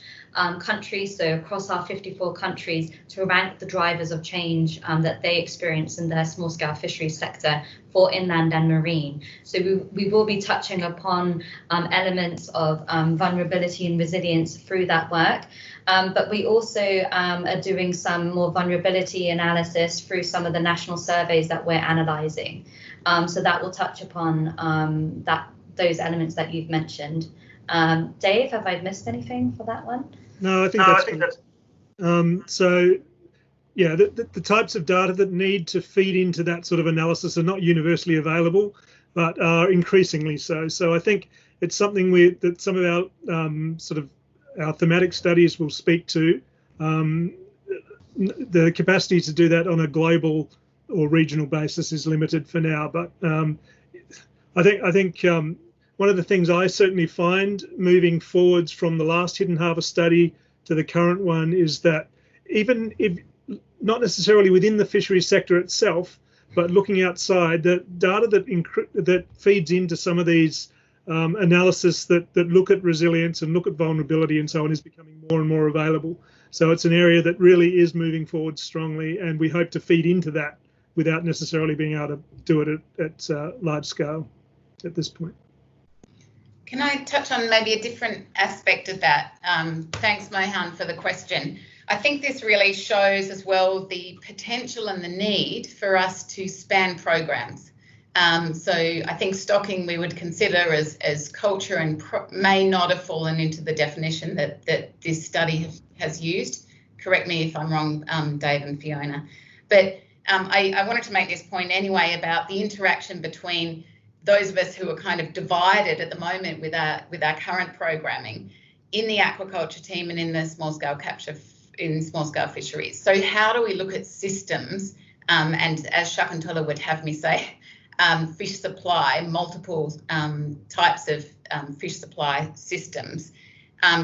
countries, so across our 54 countries, to rank the drivers of change that they experience in their small-scale fisheries sector for inland and marine. So we will be touching upon elements of vulnerability and resilience through that work. But we also are doing some more vulnerability analysis through some of the national surveys that we're analysing. So that will touch upon those elements that you've mentioned. Dave, have I missed anything for that one? No, I think that's so yeah, the types of data that need to feed into that sort of analysis are not universally available, but are increasingly so. So I think it's something that some of our our thematic studies will speak to. The capacity to do that on a global or regional basis is limited for now, but I think one of the things I certainly find moving forwards from the last Hidden Harvest study to the current one is that even if not necessarily within the fisheries sector itself, but looking outside, the data that feeds into some of these analysis that look at resilience and look at vulnerability and so on is becoming more and more available. So it's an area that really is moving forward strongly, and we hope to feed into that without necessarily being able to do it at large scale at this point. Can I touch on maybe a different aspect of that? Thanks, Mohan, for the question. I think this really shows as well the potential and the need for us to span programs. So I think stocking we would consider as culture and may not have fallen into the definition that this study has used. Correct me if I'm wrong, Dave and Fiona. But I wanted to make this point anyway about the interaction between those of us who are kind of divided at the moment with our current programming in the aquaculture team and in the small-scale capture in small-scale fisheries. So how do we look at systems and, as Shakuntala would have me say, fish supply, multiple types of fish supply systems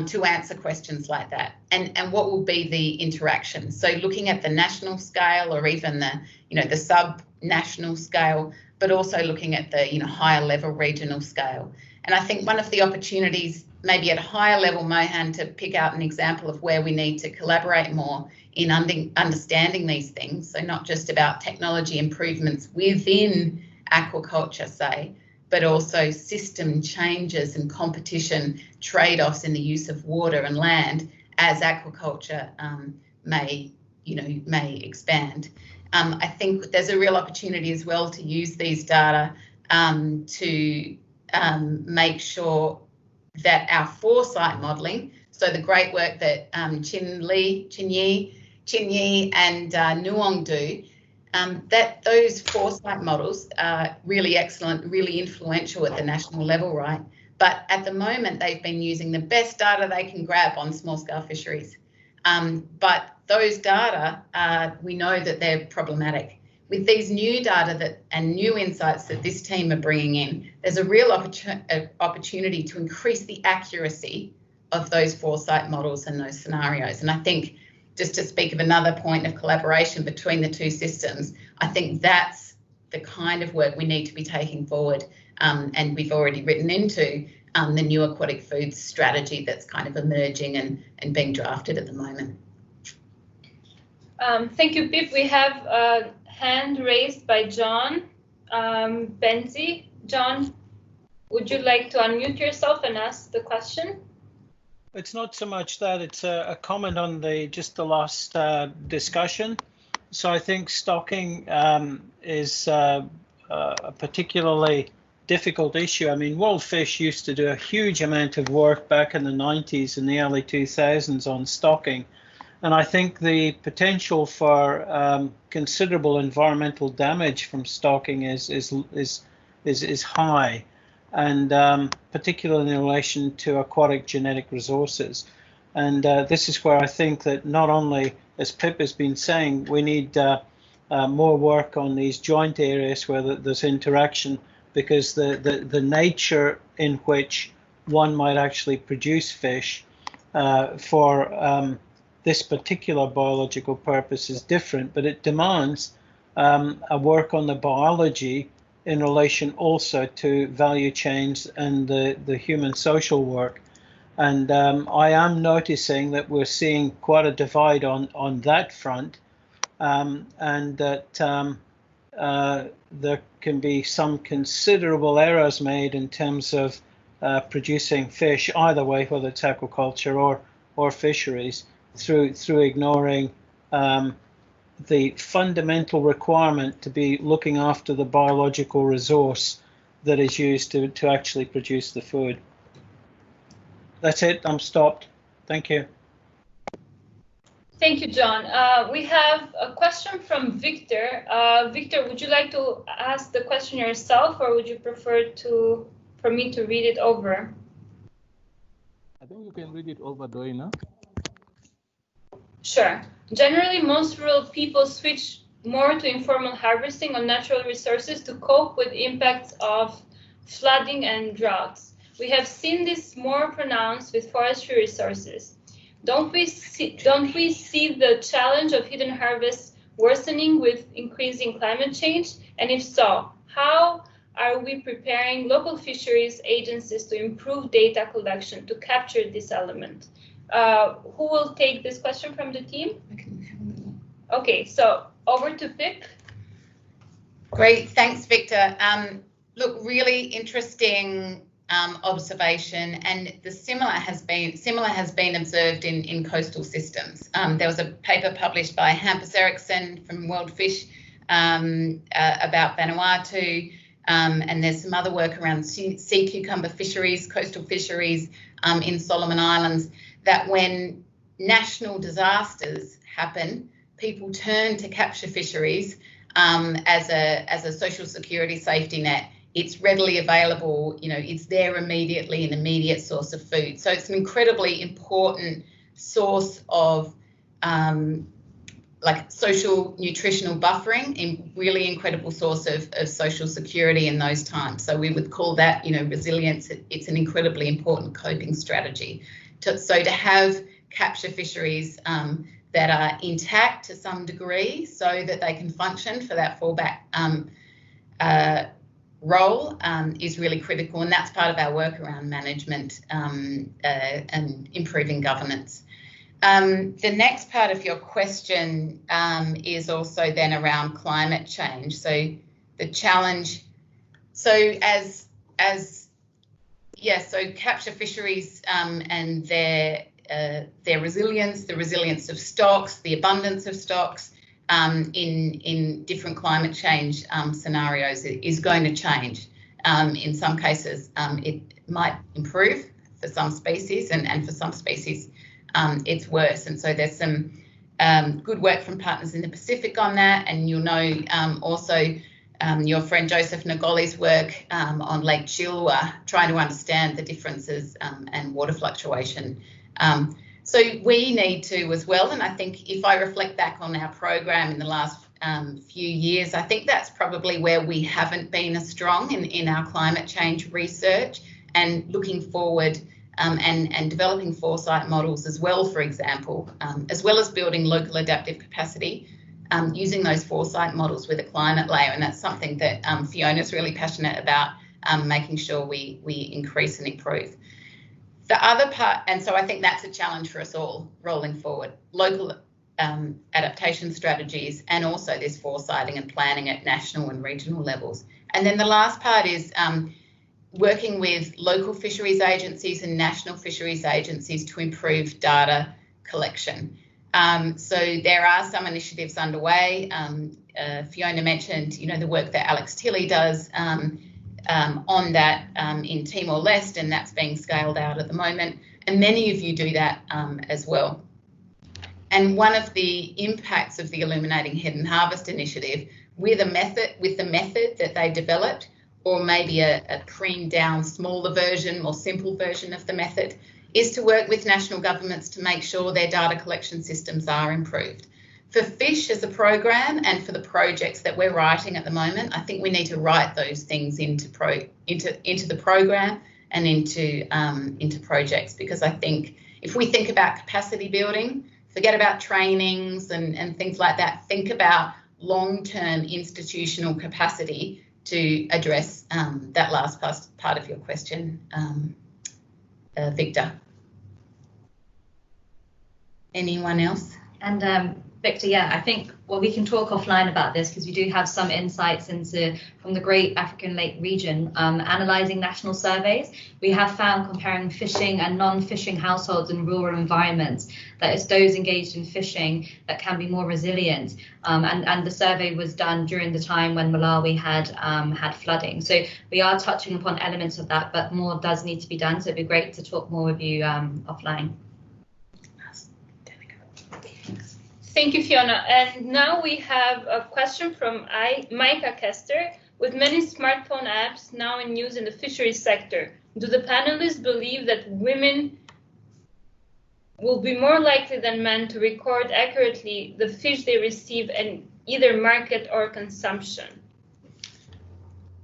to answer questions like that, and what will be the interaction? So looking at the national scale or even the sub-national scale, but also looking at the higher level regional scale. And I think one of the opportunities maybe at a higher level, Mohan, to pick out an example of where we need to collaborate more in understanding these things. So not just about technology improvements within aquaculture, say, but also system changes and competition trade-offs in the use of water and land as aquaculture may may expand. I think there's a real opportunity as well to use these data to make sure that our foresight modelling, so the great work that Chin Yi and Nuong do, that those foresight models are really excellent, really influential at the national level, right? But at the moment, they've been using the best data they can grab on small-scale fisheries. But those data, we know that they're problematic. With these new data and new insights that this team are bringing in, there's a real opportunity to increase the accuracy of those foresight models and those scenarios. And I think, just to speak of another point of collaboration between the two systems, I think that's the kind of work we need to be taking forward, and we've already written into the new aquatic foods strategy that's kind of emerging and being drafted at the moment. Thank you, Pip. We have a hand raised by John Benzi. John, would you like to unmute yourself and ask the question? It's not so much that, it's a comment on the last discussion. So I think stocking is a particularly difficult issue. I mean, WorldFish used to do a huge amount of work back in the 90s and the early 2000s on stocking. And I think the potential for considerable environmental damage from stocking is high, and particularly in relation to aquatic genetic resources. And this is where I think that not only, as Pip has been saying, we need more work on these joint areas where there's interaction, because the nature in which one might actually produce fish for this particular biological purpose is different, but it demands a work on the biology in relation also to value chains and the human social work. And I am noticing that we're seeing quite a divide on that front, and that there can be some considerable errors made in terms of producing fish, either way, whether it's aquaculture or fisheries, through ignoring the fundamental requirement to be looking after the biological resource that is used to actually produce the food. That's it. I'm stopped. Thank you. Thank you, John. We have a question from Victor. Victor, would you like to ask the question yourself, or would you prefer for me to read it over? I think you can read it over, Doina. Sure. Generally, most rural people switch more to informal harvesting on natural resources to cope with impacts of flooding and droughts. We have seen this more pronounced with forestry resources. Don't we see the challenge of hidden harvest worsening with increasing climate change? And if so, how are we preparing local fisheries agencies to improve data collection to capture this element? Who will take this question from the team? Okay, so over to Pip. Great, thanks, Victor. Look, really interesting observation, and the similar has been observed in coastal systems. There was a paper published by Hampus Eriksson from WorldFish about Vanuatu, and there's some other work around sea cucumber fisheries, coastal fisheries in Solomon Islands, that when national disasters happen, people turn to capture fisheries as a social security safety net. It's readily available, it's there immediately, an immediate source of food. So it's an incredibly important source of like social nutritional buffering, and really incredible source of social security in those times. So we would call that, resilience. It's an incredibly important coping strategy. So to have capture fisheries that are intact to some degree so that they can function for that fallback role is really critical, and that's part of our work around management and improving governance. The next part of your question is also then around climate change. So the challenge, so capture fisheries and their their resilience, the resilience of stocks, the abundance of stocks in different climate change scenarios is going to change. In some cases, it might improve for some species, and for some species, it's worse. And so there's some good work from partners in the Pacific on that. And you'll know also your friend Joseph Ngoli's work on Lake Chilwa, trying to understand the differences and water fluctuation. So we need to as well. And I think if I reflect back on our program in the last few years, I think that's probably where we haven't been as strong in our climate change research, and looking forward and developing foresight models as well, for example, as well as building local adaptive capacity, using those foresight models with a climate layer. And that's something that Fiona's really passionate about, making sure we increase and improve. The other part, and so I think that's a challenge for us all rolling forward, local adaptation strategies, and also this foresighting and planning at national and regional levels. And then the last part is working with local fisheries agencies and national fisheries agencies to improve data collection. So there are some initiatives underway. Fiona mentioned, the work that Alex Tilley does on that in Timor-Leste, and that's being scaled out at the moment. And many of you do that as well. And one of the impacts of the Illuminating Hidden Harvest initiative with the method that they developed, or maybe a creamed down, smaller version, more simple version of the method, is to work with national governments to make sure their data collection systems are improved. For fish as a program and for the projects that we're writing at the moment, I think we need to write those things into the program and into projects, because I think if we think about capacity building, forget about trainings and things like that, think about long-term institutional capacity to address that last part of your question, Victor. Anyone else? And Victor, yeah, I think, well, we can talk offline about this, because we do have some insights from the Great African Lake region, analysing national surveys. We have found, comparing fishing and non-fishing households in rural environments, that it's those engaged in fishing that can be more resilient. And the survey was done during the time when Malawi had flooding. So we are touching upon elements of that, but more does need to be done. So it'd be great to talk more with you offline. Thank you, Fiona. And now we have a question from Micah Kester. With many smartphone apps now in use in the fisheries sector, do the panelists believe that women will be more likely than men to record accurately the fish they receive in either market or consumption?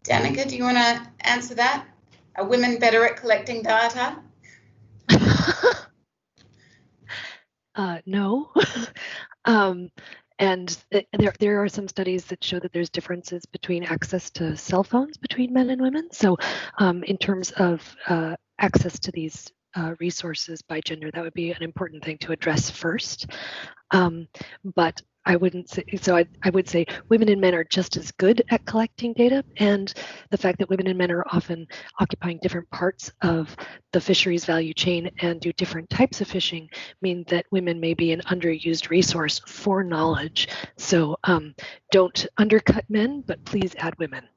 Danika, do you want to answer that? Are women better at collecting data? No. And there are some studies that show that there's differences between access to cell phones between men and women. So in terms of access to these resources by gender, that would be an important thing to address first. But I wouldn't say, so I would say women and men are just as good at collecting data, and the fact that women and men are often occupying different parts of the fisheries value chain and do different types of fishing mean that women may be an underused resource for knowledge. So don't undercut men, but please add women.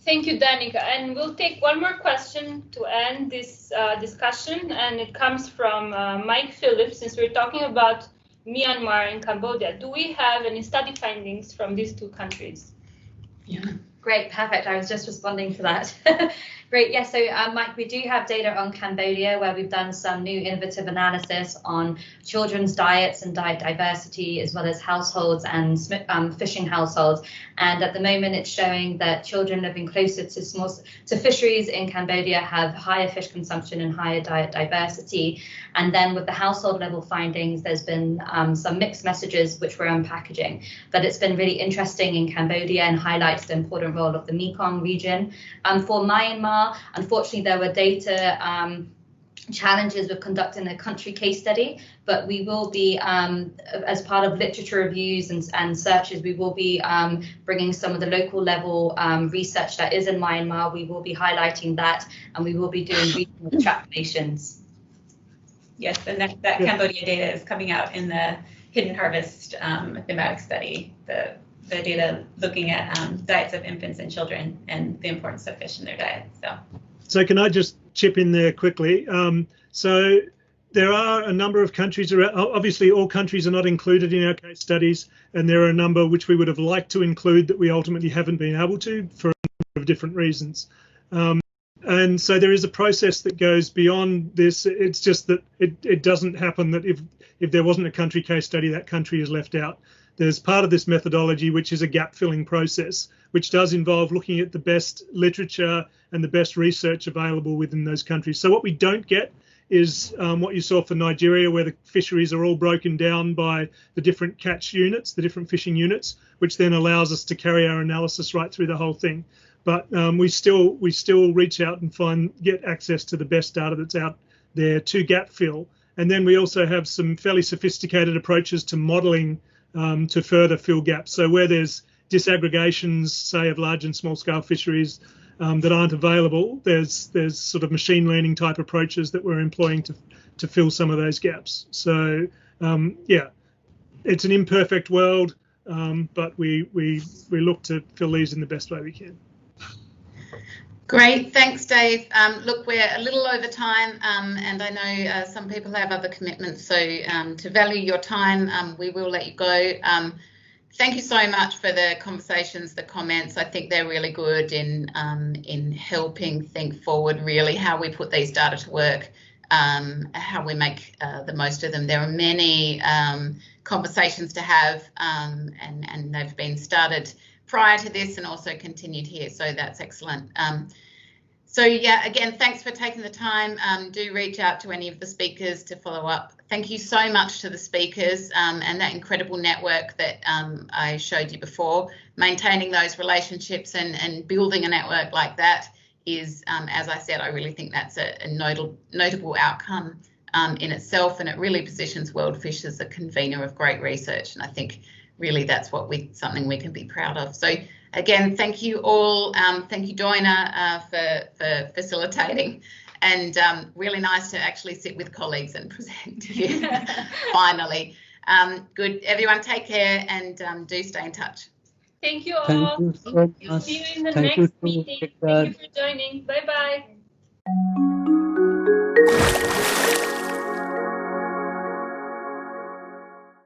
Thank you, Danika. And we'll take one more question to end this discussion, and it comes from Mike Phillips. Since we're talking about Myanmar and Cambodia, do we have any study findings from these two countries? Yeah. Great, perfect. I was just responding to that. Great, yes, so Mike, we do have data on Cambodia, where we've done some new innovative analysis on children's diets and diet diversity, as well as households and fishing households. And at the moment, it's showing that children living closer to fisheries in Cambodia have higher fish consumption and higher diet diversity. And then with the household level findings, there's been some mixed messages which we're unpackaging. But it's been really interesting in Cambodia and highlights the important role of the Mekong region. For Myanmar, unfortunately, there were data challenges with conducting a country case study, but we will be, as part of literature reviews and searches, we will be bringing some of the local level research that is in Myanmar. We will be highlighting that, and we will be doing regional extrapolations. Yes, and that Cambodia data is coming out in the Hidden Harvest thematic study, the data looking at diets of infants and children and the importance of fish in their diet. So can I just chip in there quickly? So there are a number of countries around. Obviously, all countries are not included in our case studies, and there are a number which we would have liked to include that we ultimately haven't been able to for a number of different reasons. And so there is a process that goes beyond this. It's just that it doesn't happen that if there wasn't a country case study, that country is left out. There's part of this methodology, which is a gap-filling process, which does involve looking at the best literature and the best research available within those countries. So what we don't get is what you saw for Nigeria, where the fisheries are all broken down by the different catch units, the different fishing units, which then allows us to carry our analysis right through the whole thing. But we still reach out and get access to the best data that's out there to gap fill. And then we also have some fairly sophisticated approaches to modelling to further fill gaps. So where there's disaggregations, say, of large and small scale fisheries that aren't available, there's sort of machine learning type approaches that we're employing to fill some of those gaps. So yeah, it's an imperfect world, but we look to fill these in the best way we can. Great, thanks, Dave. Look, we're a little over time, and I know some people have other commitments, so to value your time, we will let you go. Thank you so much for the conversations, the comments. I think they're really good in helping think forward, really, how we put these data to work, how we make the most of them. There are many conversations to have, and they've been started prior to this and also continued here, so that's excellent. So yeah, again, thanks for taking the time. Do reach out to any of the speakers to follow up. Thank you so much to the speakers and that incredible network that I showed you before. Maintaining those relationships and building a network like that is, as I said, I really think that's a notable outcome in itself, and it really positions WorldFish as a convener of great research, and I think really that's something we can be proud of. So again, thank you all. Thank you, Doina, for facilitating, and really nice to actually sit with colleagues and present to you finally. Good, everyone take care, and do stay in touch. Thank you all. Thank you so much. See you in the next meeting. Thank you for joining. Bye-bye.